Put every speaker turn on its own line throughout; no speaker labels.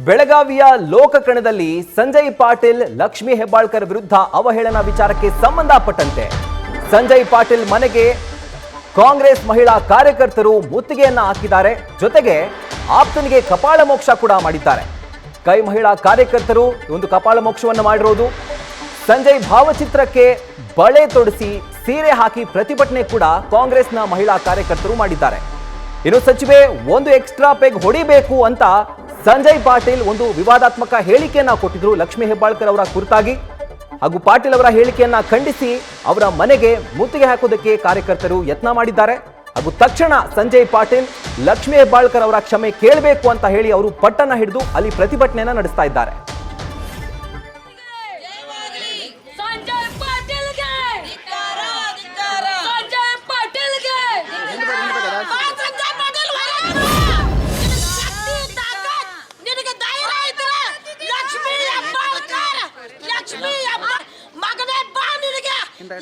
ಬೆಳಗಾವಿಯ ಲೋಕಕಣದಲ್ಲಿ ಸಂಜಯ್ ಪಾಟೀಲ್ ಲಕ್ಷ್ಮೀ ಹೆಬ್ಬಾಳ್ಕರ್ ವಿರುದ್ಧ ಅವಹೇಳನ ವಿಚಾರಕ್ಕೆ ಸಂಬಂಧಪಟ್ಟಂತೆ ಸಂಜಯ್ ಪಾಟೀಲ್ ಮನೆಗೆ ಕಾಂಗ್ರೆಸ್ ಮಹಿಳಾ ಕಾರ್ಯಕರ್ತರು ಮುತ್ತಿಗೆಯನ್ನ ಹಾಕಿದ್ದಾರೆ. ಜೊತೆಗೆ ಆಪ್ತನಿಗೆ ಕಪಾಳ ಮೋಕ್ಷ ಕೂಡ ಮಾಡಿದ್ದಾರೆ. ಕೈ ಮಹಿಳಾ ಕಾರ್ಯಕರ್ತರು ಒಂದು ಕಪಾಳ ಮೋಕ್ಷವನ್ನು ಮಾಡಿರೋದು. ಸಂಜಯ್ ಭಾವಚಿತ್ರಕ್ಕೆ ಬಳೆ ತೊಡಿಸಿ ಸೀರೆ ಹಾಕಿ ಪ್ರತಿಭಟನೆ ಕೂಡ ಕಾಂಗ್ರೆಸ್ನ ಮಹಿಳಾ ಕಾರ್ಯಕರ್ತರು ಮಾಡಿದ್ದಾರೆ. ಇನ್ನು ಸಚಿವೆ ಒಂದು ಎಕ್ಸ್ಟ್ರಾ ಪೆಗ್ ಹೊಡಿಬೇಕು ಅಂತ ಸಂಜಯ್ ಪಾಟೀಲ್ ಒಂದು ವಿವಾದಾತ್ಮಕ ಹೇಳಿಕೆಯನ್ನ ಕೊಟ್ಟಿದ್ರು ಲಕ್ಷ್ಮೀ ಹೆಬ್ಬಾಳ್ಕರ್ ಅವರ ಕುರಿತಾಗಿ. ಹಾಗೂ ಪಾಟೀಲ್ ಅವರ ಹೇಳಿಕೆಯನ್ನ ಖಂಡಿಸಿ ಅವರ ಮನೆಗೆ ಮುತ್ತಿಗೆ ಹಾಕೋದಕ್ಕೆ ಕಾರ್ಯಕರ್ತರು ಯತ್ನ ಮಾಡಿದ್ದಾರೆ. ಹಾಗೂ ತಕ್ಷಣ ಸಂಜಯ್ ಪಾಟೀಲ್ ಲಕ್ಷ್ಮೀ ಹೆಬ್ಬಾಳ್ಕರ್ ಅವರ ಕ್ಷಮೆ ಕೇಳಬೇಕು ಅಂತ ಹೇಳಿ ಅವರು ಪಟ್ಟನ್ನ ಹಿಡಿದು ಅಲ್ಲಿ ಪ್ರತಿಭಟನೆಯನ್ನ ನಡೆಸ್ತಾ ಇದ್ದಾರೆ.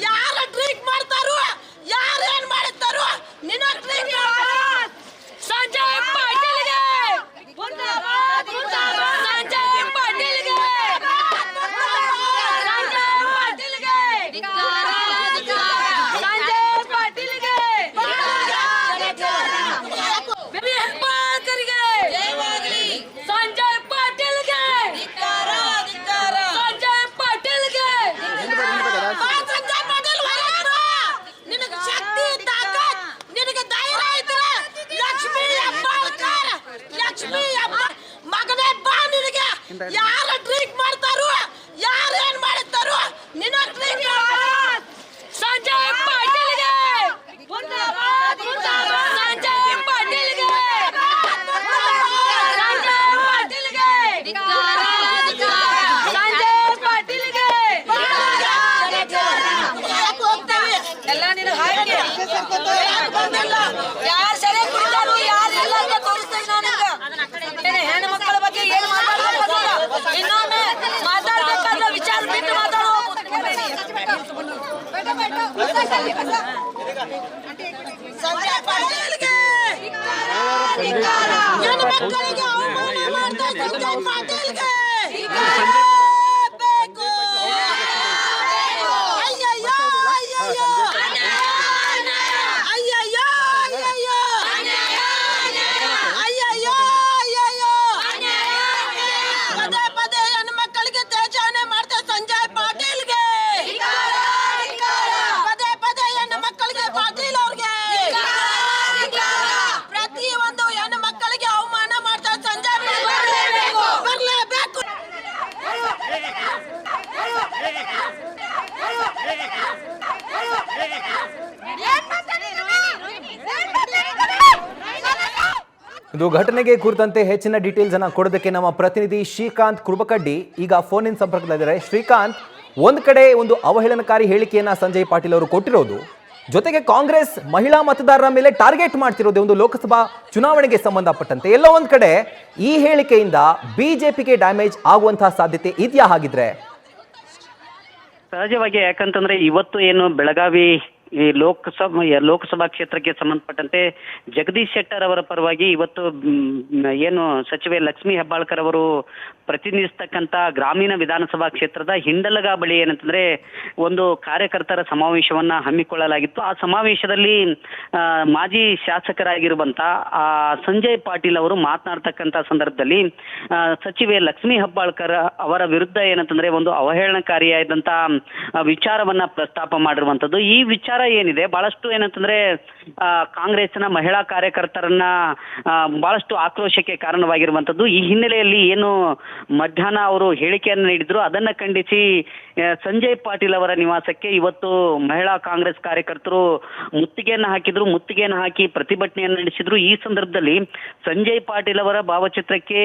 ಯಾರು ಡ್ರಿಂಕ್ ಮಾಡ್ತಾರೋ ಯಾರು ಏನ್ ಮಾಡುತ್ತಾರೋ ನಿನ್ನ ಡ್ರಿಂಕ್ ಸಂಜಯ್ ಪಾಟೀಲ್ಗೆ ಸಂಜಯ್ ಪಾಟೀಲ್ಗೆ ಸಂಜಯ್ ಪಾಟೀಲ್ಗೆ ಹೆಬ್ಬಾಳ್ಕರ್ಗೆ ಸಂಜಯ್ ಪಾಟೀಲ್ಗೆ ಸಂಜಯ್ ಪಾಟೀಲ್ಗೆ ಮಗನೇ ಬಾ ನಿನಗೆ ಯಾರು ಡ್ರಿಂಕ್ ಮಾಡ್ತಾರೋ ಯಾರು ಏನ್ ಮಾಡುತ್ತಾರೋ ನಿನ್ನ ಡ್ರಿಂಕ್ ಸಂಜಯ್ ಪಾಟೀಲ್ಗೆ ಸಂಜಯ್ ಪಾಟೀಲ್ಗೆ ಸಂಜಯ್ ಪಾಟೀಲ್ಗೆ ಸಂಜಯ್ ಪಾಟೀಲ್ಗೆ ಎಲ್ಲ ನೀನು ಹಾಕಿ ಯಾರು ಸರಿ ಕುಡಿತಾರೋ ಯಾರು ಇಲ್ಲ ಅಂತ ತೋರಿಸ್ತೀನಿ ನಾನು ಹೆಣ್ಣು ಮಕ್ಕಳ ಬಗ್ಗೆ ಏನು ಮಾತಾಡಬೇಕು ಇನ್ನೊಮ್ಮೆ ಮಾತಾಡ್ಬೇಕಾದ್ರೆ ವಿಚಾರ ಬಿಟ್ಟು ಸಂಜಯ್ ಪಾಟೀಲ್ಗೆ ಹೆಣ್ಣು ಮಕ್ಕಳಿಗೆ ಅವಮಾನ ಮಾಡ್ತಾ ಸಂಜಯ್ ಪಾಟೀಲ್ಗೆ ಬೇಕು. ಅಯ್ಯಯ್ಯೋ ಅಯ್ಯಯ್ಯೋ ಅಯ್ಯಯ್ಯೋ ಅಯ್ಯಯ್ಯೋ ಅಯ್ಯಯ್ಯೋ ಅಯ್ಯಯ್ಯೋ ಪದೇ ಪದೇ ಹೆಣ್ಣು ಮಕ್ಕಳಿಗೆ ತೇಜಾನೆ ಮಾಡ್ತಾ ಸಂಜಯ್ ಪಾಟೀಲ್ಗೆ ಪದೇ ಪದೇ ಹೆಣ್ಣು ಮಕ್ಕಳಿಗೆ ಪಾಟೀಲ್ ಅವ್ರಿಗೆ ಪ್ರತಿ ಒಂದು ಹೆಣ್ಣು ಮಕ್ಕಳಿಗೆ ಅವಮಾನ ಮಾಡ್ತಾ ಸಂಜಯ್ ಬರ್ಲೇಬೇಕು.
ಇದು ಘಟನೆಗೆ ಕುರಿತಂತೆ ಹೆಚ್ಚಿನ ಡೀಟೇಲ್ಸ್ ಅನ್ನ ಕೊಡೋದಕ್ಕೆ ನಮ್ಮ ಪ್ರತಿನಿಧಿ ಶ್ರೀಕಾಂತ್ ಕುರುಬಕಡ್ಡಿ ಈಗ ಫೋನ್ ಇನ್ ಸಂಪರ್ಕದಲ್ಲಿದ್ದಾರೆ. ಶ್ರೀಕಾಂತ್, ಒಂದ್ ಕಡೆ ಒಂದು ಅವಹೇಳನಕಾರಿ ಹೇಳಿಕೆಯನ್ನ ಸಂಜಯ್ ಪಾಟೀಲ್ ಅವರು ಕೊಟ್ಟಿರೋದು, ಜೊತೆಗೆ ಕಾಂಗ್ರೆಸ್ ಮಹಿಳಾ ಮತದಾರರ ಮೇಲೆ ಟಾರ್ಗೆಟ್ ಮಾಡ್ತಿರೋದು ಒಂದು ಲೋಕಸಭಾ ಚುನಾವಣೆಗೆ ಸಂಬಂಧಪಟ್ಟಂತೆ. ಎಲ್ಲ ಒಂದ್ ಕಡೆ ಈ ಹೇಳಿಕೆಯಿಂದ ಬಿಜೆಪಿಗೆ ಡ್ಯಾಮೇಜ್ ಆಗುವಂತಹ ಸಾಧ್ಯತೆ ಇದೆಯಾ? ಹಾಗಿದ್ರೆ
ಸಹಜವಾಗಿ, ಯಾಕಂತಂದ್ರೆ ಇವತ್ತು ಏನು ಬೆಳಗಾವಿ ಈ ಲೋಕಸಭಾ ಕ್ಷೇತ್ರಕ್ಕೆ ಸಂಬಂಧಪಟ್ಟಂತೆ ಜಗದೀಶ್ ಶೆಟ್ಟರ್ ಅವರ ಪರವಾಗಿ ಇವತ್ತು ಏನು ಸಚಿವೆ ಲಕ್ಷ್ಮೀ ಹೆಬ್ಬಾಳ್ಕರ್ ಅವರು ಪ್ರತಿನಿಧಿಸ್ತಕ್ಕಂತ ಗ್ರಾಮೀಣ ವಿಧಾನಸಭಾ ಕ್ಷೇತ್ರದ ಹಿಂಡಲಗ ಬಳಿ ಏನಂತಂದ್ರೆ ಒಂದು ಕಾರ್ಯಕರ್ತರ ಸಮಾವೇಶವನ್ನ ಹಮ್ಮಿಕೊಳ್ಳಲಾಗಿತ್ತು. ಆ ಸಮಾವೇಶದಲ್ಲಿ ಮಾಜಿ ಶಾಸಕರಾಗಿರುವಂತ ಸಂಜಯ್ ಪಾಟೀಲ್ ಅವರು ಮಾತನಾಡ್ತಕ್ಕಂತ ಸಂದರ್ಭದಲ್ಲಿ ಸಚಿವೆ ಲಕ್ಷ್ಮೀ ಹೆಬ್ಬಾಳ್ಕರ್ ಅವರ ವಿರುದ್ಧ ಏನಂತಂದ್ರೆ ಒಂದು ಅವಹೇಳನಕಾರಿಯಾದಂತ ವಿಚಾರವನ್ನ ಪ್ರಸ್ತಾಪ ಮಾಡಿರುವಂತದ್ದು. ಈ ವಿಚಾರ ಏನಿದೆ ಬಹಳಷ್ಟು ಏನಂತಂದ್ರೆ ಕಾಂಗ್ರೆಸ್ನ ಮಹಿಳಾ ಕಾರ್ಯಕರ್ತರನ್ನ ಬಹಳಷ್ಟು ಆಕ್ರೋಶಕ್ಕೆ ಕಾರಣವಾಗಿರುವಂತದ್ದು. ಈ ಹಿನ್ನೆಲೆಯಲ್ಲಿ ಏನು ಮಧ್ಯಾಹ್ನ ಅವರು ಹೇಳಿಕೆಯನ್ನು ನೀಡಿದ್ರು, ಅದನ್ನ ಖಂಡಿಸಿ ಸಂಜಯ್ ಪಾಟೀಲ್ ಅವರ ನಿವಾಸಕ್ಕೆ ಇವತ್ತು ಮಹಿಳಾ ಕಾಂಗ್ರೆಸ್ ಕಾರ್ಯಕರ್ತರು ಮುತ್ತಿಗೆಯನ್ನು ಹಾಕಿ ಪ್ರತಿಭಟನೆಯನ್ನು ನಡೆಸಿದ್ರು. ಈ ಸಂದರ್ಭದಲ್ಲಿ ಸಂಜಯ್ ಪಾಟೀಲ್ ಅವರ ಭಾವಚಿತ್ರಕ್ಕೆ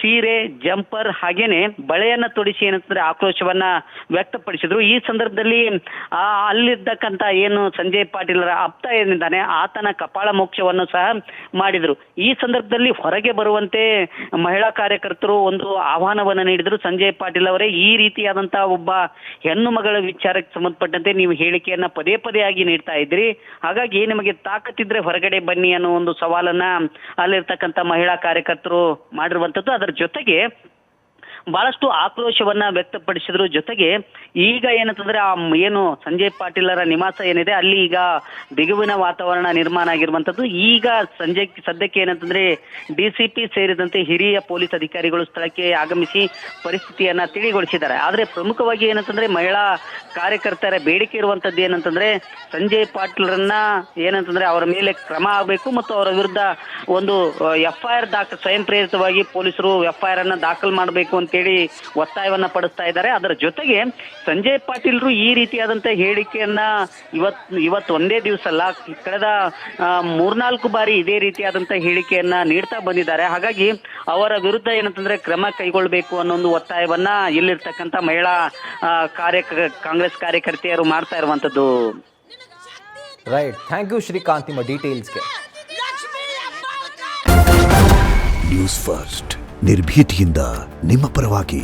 ಸೀರೆ, ಜಂಪರ್ ಹಾಗೇನೆ ಬಳೆಯನ್ನ ತೊಡಿಸಿ ಏನಂತಂದ್ರೆ ಆಕ್ರೋಶವನ್ನ ವ್ಯಕ್ತಪಡಿಸಿದ್ರು. ಈ ಸಂದರ್ಭದಲ್ಲಿ ಅಲ್ಲಿರ್ತಕ್ಕಂಥ ಇರ್ತಕ್ಕಂಥ ಏನು ಸಂಜಯ್ ಪಾಟೀಲರ ಆಪ್ತ ಏನಿದ್ದಾನೆ ಆತನ ಕಪಾಳ ಮೋಕ್ಷವನ್ನು ಸಹ ಮಾಡಿದ್ರು. ಈ ಸಂದರ್ಭದಲ್ಲಿ ಹೊರಗೆ ಬರುವಂತೆ ಮಹಿಳಾ ಕಾರ್ಯಕರ್ತರು ಒಂದು ಆಹ್ವಾನವನ್ನು ನೀಡಿದ್ರು. ಸಂಜಯ್ ಪಾಟೀಲ್ ಅವರೇ, ಈ ರೀತಿಯಾದಂತಹ ಒಬ್ಬ ಹೆಣ್ಣು ಮಗಳ ವಿಚಾರಕ್ಕೆ ಸಂಬಂಧಪಟ್ಟಂತೆ ನೀವು ಹೇಳಿಕೆಯನ್ನ ಪದೇ ಪದೇ ಆಗಿ ನೀಡ್ತಾ ಇದ್ರಿ, ಹಾಗಾಗಿ ನಿಮಗೆ ತಾಕತ್ತಿದ್ರೆ ಹೊರಗಡೆ ಬನ್ನಿ ಅನ್ನೋ ಒಂದು ಸವಾಲನ್ನ ಅಲ್ಲಿರ್ತಕ್ಕಂಥ ಮಹಿಳಾ ಕಾರ್ಯಕರ್ತರು ಮಾಡಿರುವಂತದ್ದು. ಅದರ ಜೊತೆಗೆ ಬಹಳಷ್ಟು ಆಕ್ರೋಶವನ್ನ ವ್ಯಕ್ತಪಡಿಸಿದ್ರು. ಜೊತೆಗೆ ಈಗ ಏನಂತಂದ್ರೆ ಏನು ಸಂಜಯ್ ಪಾಟೀಲರ ನಿವಾಸ ಏನಿದೆ ಅಲ್ಲಿ ಈಗ ಬಿಗುವಿನ ವಾತಾವರಣ ನಿರ್ಮಾಣ ಆಗಿರುವಂತದ್ದು. ಈಗ ಸದ್ಯಕ್ಕೆ ಏನಂತಂದ್ರೆ ಡಿಸಿಪಿ ಸೇರಿದಂತೆ ಹಿರಿಯ ಪೊಲೀಸ್ ಅಧಿಕಾರಿಗಳು ಸ್ಥಳಕ್ಕೆ ಆಗಮಿಸಿ ಪರಿಸ್ಥಿತಿಯನ್ನ ತಿಳಿಗೊಳಿಸಿದ್ದಾರೆ. ಆದ್ರೆ ಪ್ರಮುಖವಾಗಿ ಏನಂತಂದ್ರೆ ಮಹಿಳಾ ಕಾರ್ಯಕರ್ತರ ಬೇಡಿಕೆ ಇರುವಂತದ್ದು ಏನಂತಂದ್ರೆ ಸಂಜಯ್ ಪಾಟೀಲರನ್ನ ಏನಂತಂದ್ರೆ ಅವರ ಮೇಲೆ ಕ್ರಮ ಆಗಬೇಕು ಮತ್ತು ಅವರ ವಿರುದ್ಧ ಒಂದು FIR ಸ್ವಯಂ ಪ್ರೇರಿತವಾಗಿ ಪೊಲೀಸರು FIR ಅನ್ನ ದಾಖಲು ಮಾಡಬೇಕು ಅಂತೇಳಿ ಒತ್ತಾಯವನ್ನ ಪಡಿಸ್ತಾ ಇದ್ದಾರೆ. ಅದರ ಜೊತೆಗೆ ಸಂಜಯ್ ಪಾಟೀಲ್ರು ಈ ರೀತಿಯಾದಂತ ಹೇಳಿಕೆಯನ್ನ ಇವತ್ತು ಒಂದೇ ದಿವಸ ಅಲ್ಲ, ಕಳೆದ 3-4 ಬಾರಿ ಇದೇ ರೀತಿಯಾದಂತ ಹೇಳಿಕೆಯನ್ನ ನೀಡ್ತಾ ಬಂದಿದ್ದಾರೆ. ಹಾಗಾಗಿ ಅವರ ವಿರುದ್ಧ ಏನಂತಂದ್ರೆ ಕ್ರಮ ಕೈಗೊಳ್ಳಬೇಕು ಅನ್ನೋ ಒಂದು ಒತ್ತಾಯವನ್ನ ಇಲ್ಲಿರ್ತಕ್ಕಂಥ ಮಹಿಳಾ ಕಾಂಗ್ರೆಸ್ ಕಾರ್ಯಕರ್ತೆಯರು ಮಾಡ್ತಾ ಇರುವಂತದ್ದು.
ರೈಟ್, ಥ್ಯಾಂಕ್ ಯು ಶ್ರೀಕಾಂತ್ ನಿಮ್ಮ ಡೀಟೇಲ್ಸ್ಗೆ.
ನ್ಯೂಸ್ ಫಸ್ಟ್ ನಿರ್ಭೀತಿಯಿಂದ ನಿಮ್ಮ ಪರವಾಗಿ.